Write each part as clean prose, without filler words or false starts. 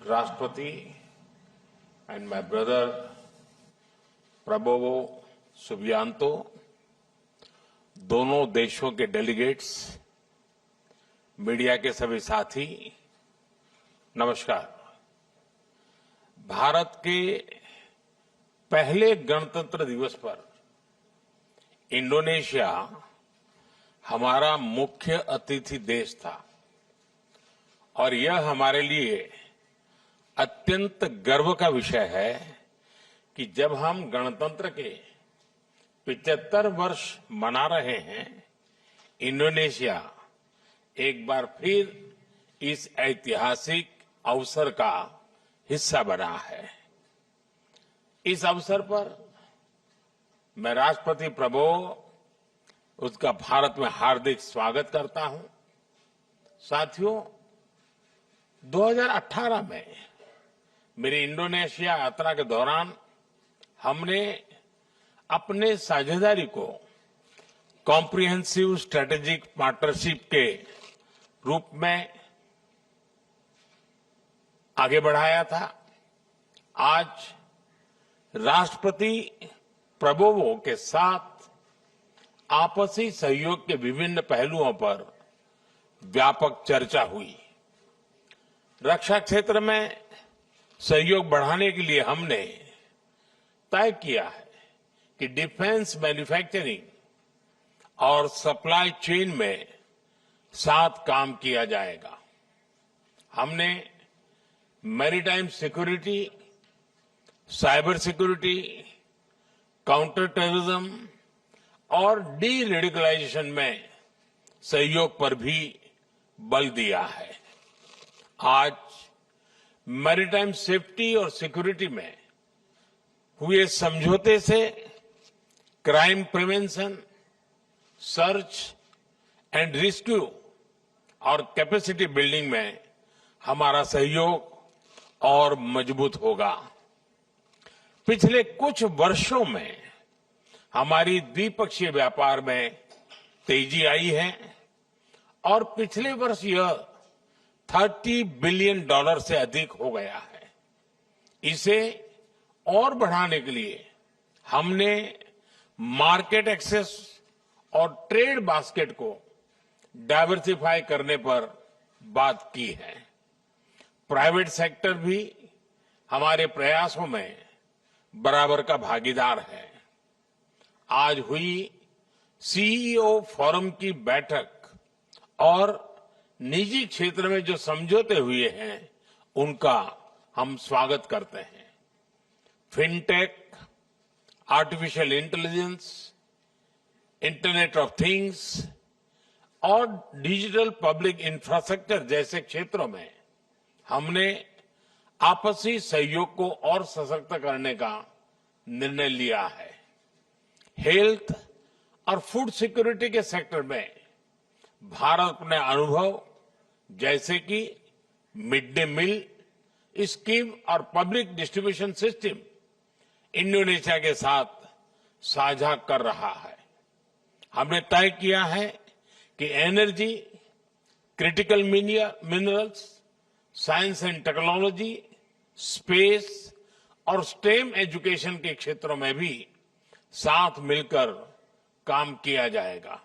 Rashtrapati and my brother Prabowo Subianto, दोनों देशों के डेलीगेट्स, मीडिया के सभी साथी, नमस्कार। भारत के पहले गणतंत्र दिवस पर इंडोनेशिया हमारा मुख्य अतिथि देश था और यह हमारे लिए अत्यंत गर्व का विषय है कि जब हम गणतंत्र के 75 वर्ष मना रहे हैं, इंडोनेशिया एक बार फिर इस ऐतिहासिक अवसर का हिस्सा बना है। इस अवसर पर मैं राष्ट्रपति प्रबोवो उसका भारत में हार्दिक स्वागत करता हूं। साथियों, 2018 में मेरी इंडोनेशिया यात्रा के दौरान हमने अपने साझेदारी को कॉम्प्रिहेंसिव स्ट्रेटेजिक पार्टनरशिप के रूप में आगे बढ़ाया था। आज राष्ट्रपति प्रबोवो के साथ आपसी सहयोग के विभिन्न पहलुओं पर व्यापक चर्चा हुई। रक्षा क्षेत्र में सहयोग बढ़ाने के लिए हमने तय किया है कि डिफेंस मैन्युफैक्चरिंग और सप्लाई चेन में साथ काम किया जाएगा। हमने maritime security, cyber security, counter terrorism और डी रेडिकलाइजेशन में सहयोग पर भी बल दिया है। आज मैरीटाइम सेफ्टी और सिक्योरिटी में हुए समझौते से crime prevention, search and rescue और कैपेसिटी बिल्डिंग में हमारा सहयोग और मजबूत होगा। पिछले कुछ वर्षों में हमारी द्विपक्षीय व्यापार में तेजी आई है और पिछले वर्ष यह $30 बिलियन से अधिक हो गया है। इसे और बढ़ाने के लिए हमने मार्केट एक्सेस और ट्रेड बास्केट को डाइवर्सिफाई करने पर बात की है। प्राइवेट सेक्टर भी हमारे प्रयासों में बराबर का भागीदार है। आज हुई सीईओ फोरम की बैठक और निजी क्षेत्र में जो समझौते हुए हैं, उनका हम स्वागत करते हैं। Fintech, artificial intelligence, internet of things और डिजिटल पब्लिक इंफ्रास्ट्रक्चर जैसे क्षेत्रों में हमने आपसी सहयोग को और सशक्त करने का निर्णय लिया है। हेल्थ और फूड सिक्योरिटी के सेक्टर में भारत अपने अनुभव जैसे कि मिड डे मील स्कीम और पब्लिक डिस्ट्रीब्यूशन सिस्टम इंडोनेशिया के साथ साझा कर रहा है। हमने तय किया है कि energy, critical minerals, science and technology, space और स्टेम एजुकेशन के क्षेत्रों में भी साथ मिलकर काम किया जाएगा।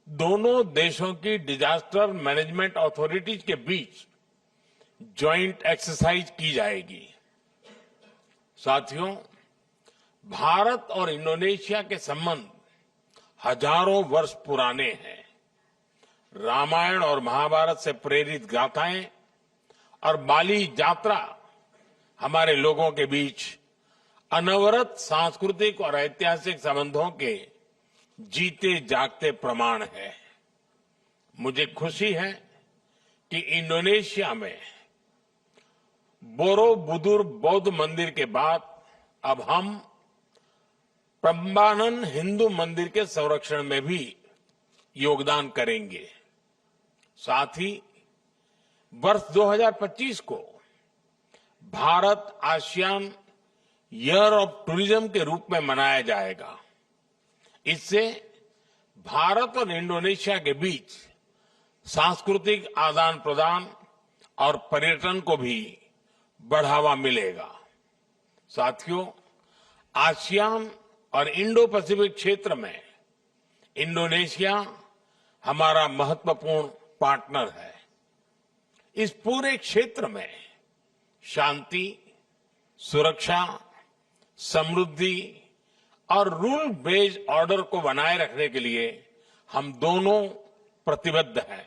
दोनों देशों की डिजास्टर मैनेजमेंट अथॉरिटीज के बीच ज्वाइंट एक्सरसाइज की जाएगी। साथियों, भारत और इंडोनेशिया के संबंध हजारों वर्ष पुराने हैं। रामायण और महाभारत से प्रेरित गाथाएं और बाली यात्रा हमारे लोगों के बीच अनवरत सांस्कृतिक और ऐतिहासिक संबंधों के जीते जागते प्रमाण है। मुझे खुशी है कि इंडोनेशिया में बोरोबुदुर बौद्ध मंदिर के बाद अब हम प्रम्बानन हिंदू मंदिर के संरक्षण में भी योगदान करेंगे। साथ ही वर्ष 2025 को Bharat ASEAN year of tourism के रूप में मनाया जाएगा। इससे भारत और इंडोनेशिया के बीच सांस्कृतिक आदान प्रदान और पर्यटन को भी बढ़ावा मिलेगा। साथियों, आसियान और इंडो पैसिफिक क्षेत्र में इंडोनेशिया हमारा महत्वपूर्ण पार्टनर है। इस पूरे क्षेत्र में शांति, सुरक्षा, समृद्धि और रूल बेस्ड ऑर्डर को बनाए रखने के लिए हम दोनों प्रतिबद्ध हैं।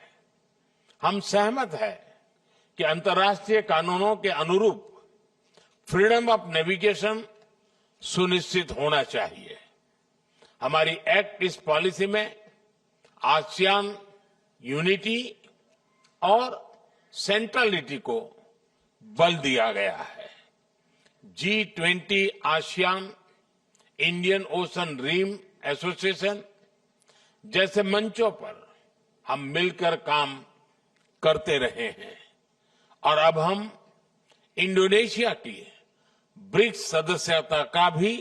हम सहमत हैं कि अंतर्राष्ट्रीय कानूनों के अनुरूप फ्रीडम ऑफ नेविगेशन सुनिश्चित होना चाहिए। हमारी एक्ट ईस्ट पॉलिसी में आसियान यूनिटी और सेंट्रलिटी को बल दिया गया है। G20 ASEAN, Indian Ocean Rim Association जैसे मंचों पर हम मिलकर काम करते रहे हैं और अब हम इंडोनेशिया की ब्रिक्स सदस्यता का भी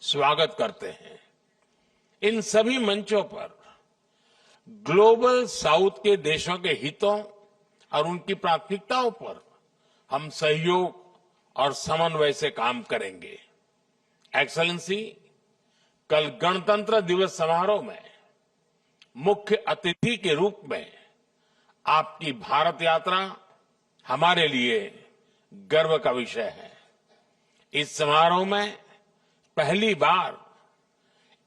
स्वागत करते हैं। इन सभी मंचों पर ग्लोबल साउथ के देशों के हितों और उनकी प्राथमिकताओं पर हम सहयोग और समन्वय से काम करेंगे। एक्सेलेंसी, कल गणतंत्र दिवस समारोह में मुख्य अतिथि के रूप में आपकी भारत यात्रा हमारे लिए गर्व का विषय है। इस समारोह में पहली बार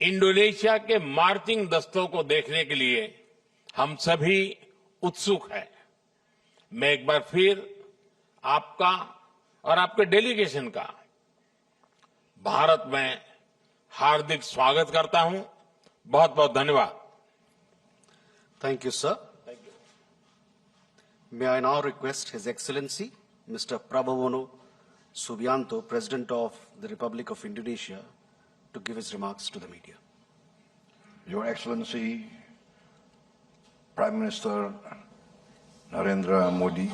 इंडोनेशिया के मार्चिंग दस्तों को देखने के लिए हम सभी उत्सुक हैं। मैं एक बार फिर आपका और आपके डेलीगेशन का भारत में हार्दिक स्वागत करता हूं। बहुत बहुत धन्यवाद। Thank you, sir. Thank you. May I now request His Excellency, Mr. Prabowo Subianto, President of the Republic of Indonesia, to give his remarks to the media. Your Excellency, Prime Minister Narendra Modi,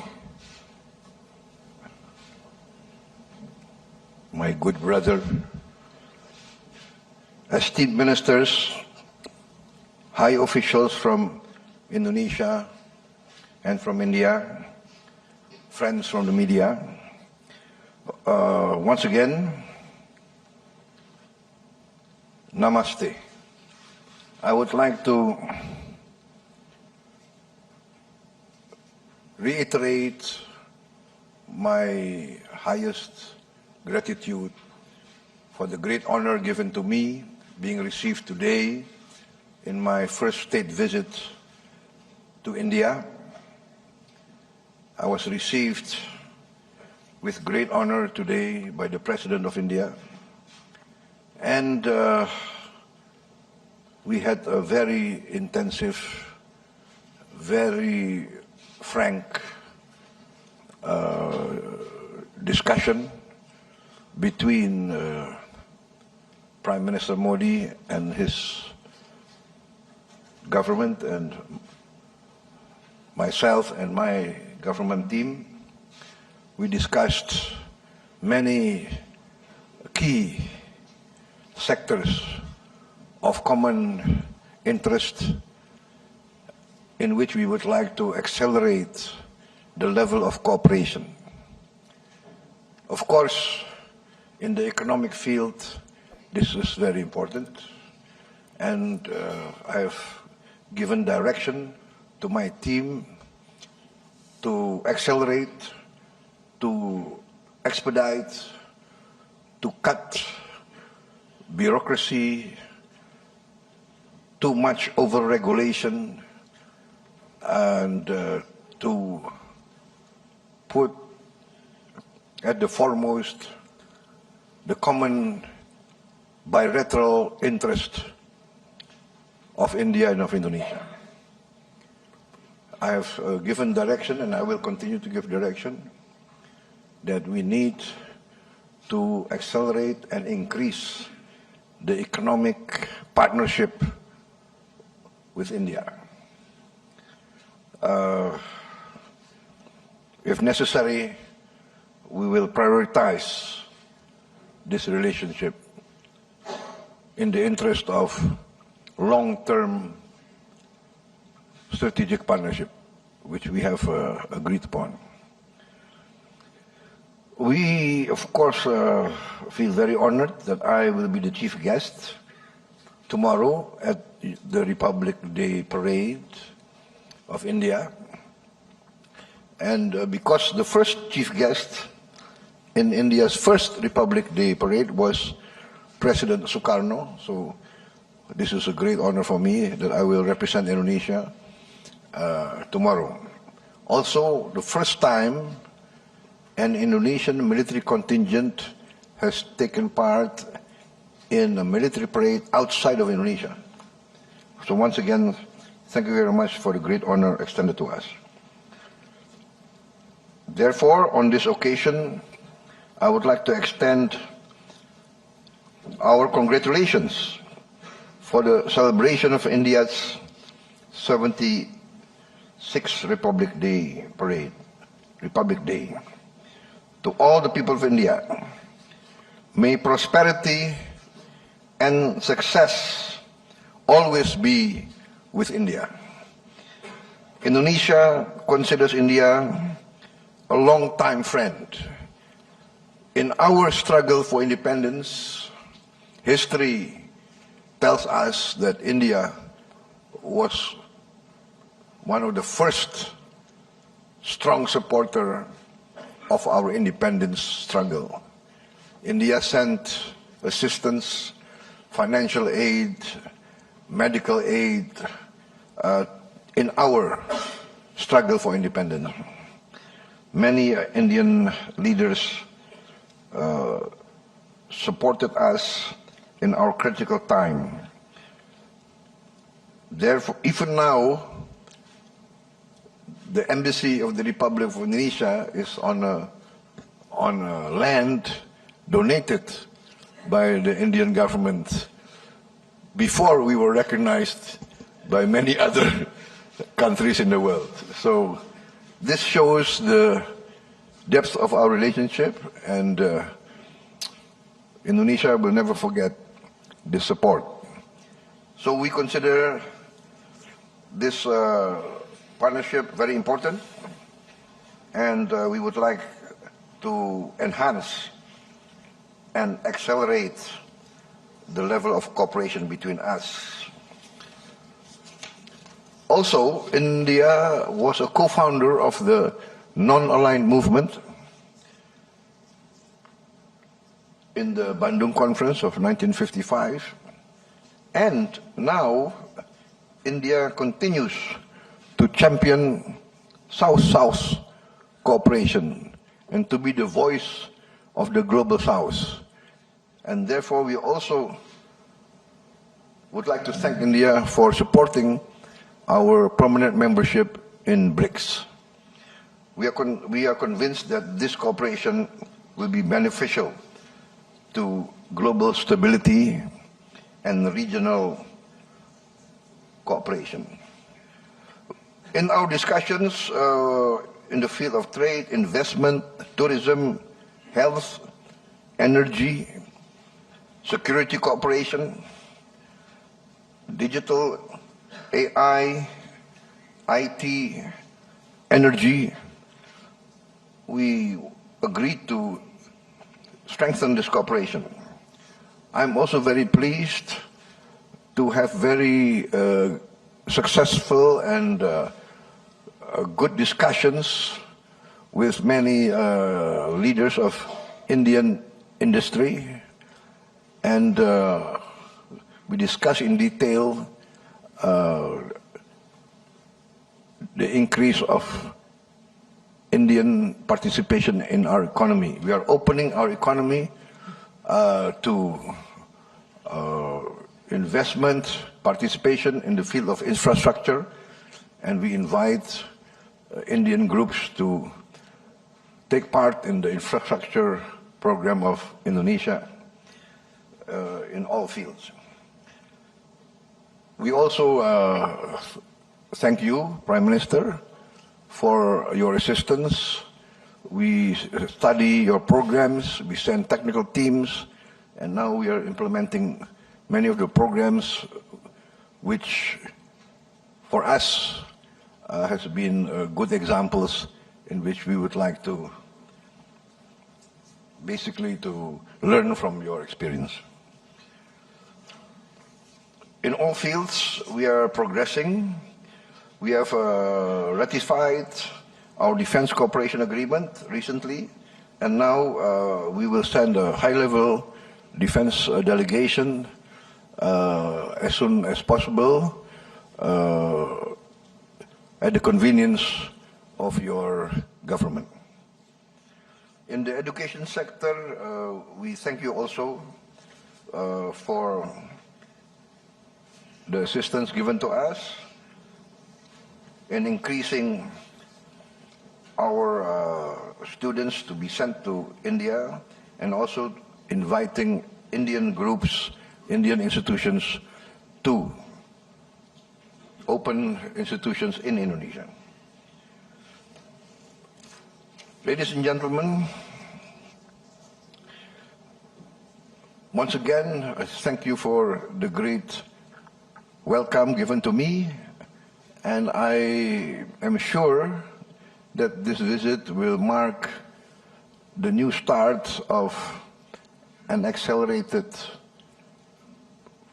my good brother, esteemed ministers, high officials from Indonesia and from India, friends from the media, once again, Namaste. I would like to reiterate my highest gratitude for the great honor given to me being received today in my first state visit to India. I was received with great honor today by the President of India, and we had a very intensive, very frank discussion between Prime Minister Modi and his government and myself and my government team. We discussed many key sectors of common interest in which we would like to accelerate the level of cooperation. Of course, in the economic field, this is very important, and I have given direction to my team to accelerate, to expedite, to cut bureaucracy, too much over-regulation, and to put at the foremost the common bilateral interest of India and of Indonesia. I have given direction, and I will continue to give direction, that we need to accelerate and increase the economic partnership with India. If necessary, we will prioritize this relationship in the interest of long-term strategic partnership, which we have agreed upon. We, of course, feel very honored that I will be the chief guest tomorrow at the Republic Day Parade of India. And because the first chief guest in India's first Republic Day Parade was President Sukarno, so this is a great honor for me that I will represent Indonesia tomorrow. Also, the first time an Indonesian military contingent has taken part in a military parade outside of Indonesia. So once again, thank you very much for the great honor extended to us. Therefore, on this occasion, I would like to extend our congratulations for the celebration of India's 76th Republic Day Parade, Republic Day. To all the people of India, may prosperity and success always be with India. Indonesia considers India a long-time friend. In our struggle for independence, history tells us that India was one of the first strong supporter of our independence struggle. India sent assistance, financial aid, medical aid in our struggle for independence. Many Indian leaders supported us in our critical time. Therefore, even now, the embassy of the Republic of Indonesia is on a land donated by the Indian government before we were recognized by many other countries in the world. So this shows the depth of our relationship, and Indonesia will never forget this support. So we consider this partnership very important, and we would like to enhance and accelerate the level of cooperation between us. Also, India was a co-founder of the non-aligned movement in the Bandung Conference of 1955, and now India continues to champion South-South cooperation and to be the voice of the global South. And therefore, we also would like to thank India for supporting our permanent membership in BRICS. We are convinced that this cooperation will be beneficial to global stability and regional cooperation. In our discussions in the field of trade, investment, tourism, health, energy, security cooperation, digital, AI, IT, energy, we agreed to strengthen this cooperation. I'm also very pleased to have very successful and good discussions with many leaders of Indian industry, and we discuss in detail the increase of Indian participation in our economy. We are opening our economy to investment, participation in the field of infrastructure, and we invite Indian groups to take part in the infrastructure program of Indonesia in all fields. We also thank you, Prime Minister, for your assistance. We study your programs, we send technical teams, and now we are implementing many of the programs which for us has been good examples in which we would like to basically to learn from your experience. In all fields, we are progressing. We have ratified our defense cooperation agreement recently, and now we will send a high-level defense delegation as soon as possible at the convenience of your government. In the education sector, we thank you also for the assistance given to us in increasing our students to be sent to India, and also inviting Indian groups, Indian institutions to open institutions in Indonesia. Ladies and gentlemen, once again, I thank you for the great welcome given to me, and I am sure that this visit will mark the new start of an accelerated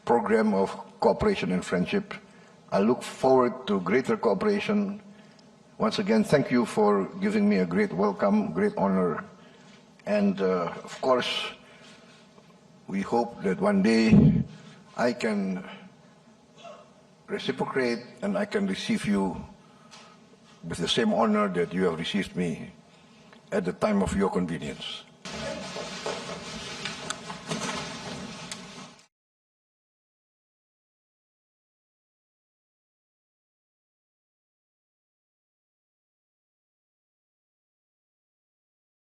program of cooperation and friendship. I look forward to greater cooperation. Once again, thank you for giving me a great welcome, great honor, and of course, we hope that one day I can reciprocate and I can receive you with the same honor that you have received me at the time of your convenience.